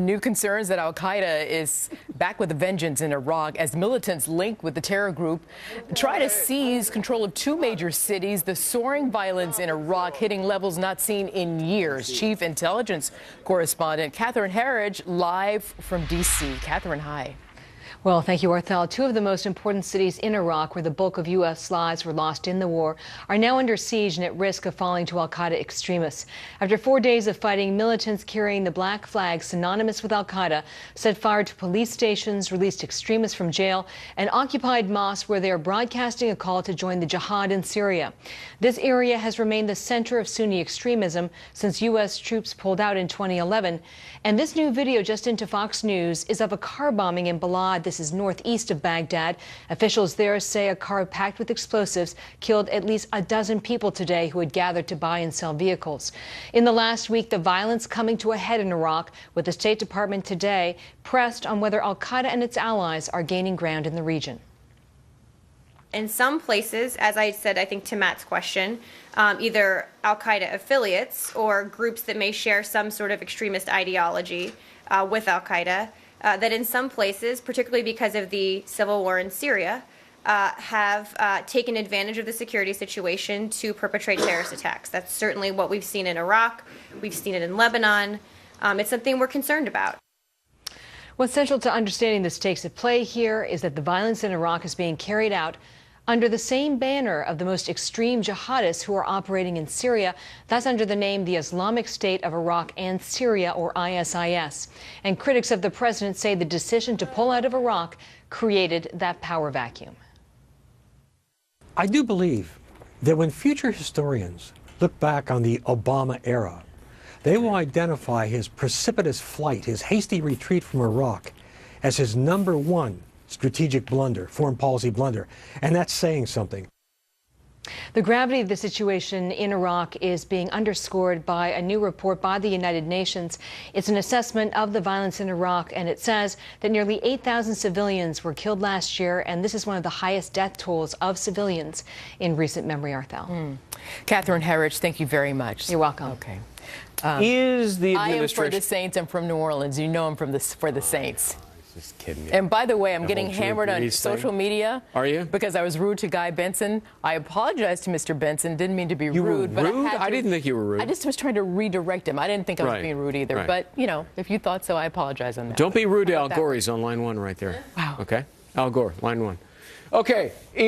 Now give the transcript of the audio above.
New concerns that Al-Qaeda is back with a vengeance in Iraq as militants linked with the terror group try to seize control of two major cities. The soaring violence in Iraq hitting levels not seen in years. Chief Intelligence Correspondent Catherine Herridge live from D.C. Catherine, hi. Well, thank you, Arthel. Two of the most important cities in Iraq, where the bulk of U.S. lives were lost in the war, are now under siege and at risk of falling to Al-Qaeda extremists. After 4 days of fighting, militants carrying the black flag synonymous with Al-Qaeda set fire to police stations, released extremists from jail, and occupied mosques where they are broadcasting a call to join the jihad in Syria. This area has remained the center of Sunni extremism since U.S. troops pulled out in 2011. And this new video just into Fox News is of a car bombing in Balad. This is northeast of Baghdad. Officials there say a car packed with explosives killed at least a dozen people today who had gathered to buy and sell vehicles. In the last week, the violence coming to a head in Iraq, with the State Department today pressed on whether Al-Qaeda and its allies are gaining ground in the region. In some places, as I said, I think to Matt's question, either Al-Qaeda affiliates or groups that may share some sort of extremist ideology with Al-Qaeda, that in some places, particularly because of the civil war in Syria, have taken advantage of the security situation to perpetrate terrorist attacks. That's certainly what we've seen in Iraq. We've seen it in Lebanon. It's something we're concerned about. What's central to understanding the stakes at play here is that the violence in Iraq is being carried out under the same banner of the most extreme jihadists who are operating in Syria. That's under the name the Islamic State of Iraq and Syria, or ISIS. And critics of the president say the decision to pull out of Iraq created that power vacuum. I do believe that when future historians look back on the Obama era, they will identify his precipitous flight, his hasty retreat from Iraq, as his #1 strategic blunder, foreign policy blunder. And that's saying something. The gravity of the situation in Iraq is being underscored by a new report by the United Nations. It's an assessment of the violence in Iraq, and it says that nearly 8,000 civilians were killed last year, and this is one of the highest death tolls of civilians in recent memory, Arthel. Catherine Herridge, thank you very much. You're welcome. Okay. Is the administration... I am for the Saints. I'm from New Orleans. You know I'm from for the Saints. Just kidding me. And by the way, I'm getting hammered on social media. Are you? Because I was rude to Guy Benson. I apologize to Mr. Benson. Didn't mean to be rude. You were but rude? I didn't think you were rude. I just was trying to redirect him. I didn't think I was being rude either. Right. But, you know, if you thought so, I apologize on that. Don't be rude to Al Gore. He's on line 1 right there. Wow. Okay? Al Gore, line 1. Okay.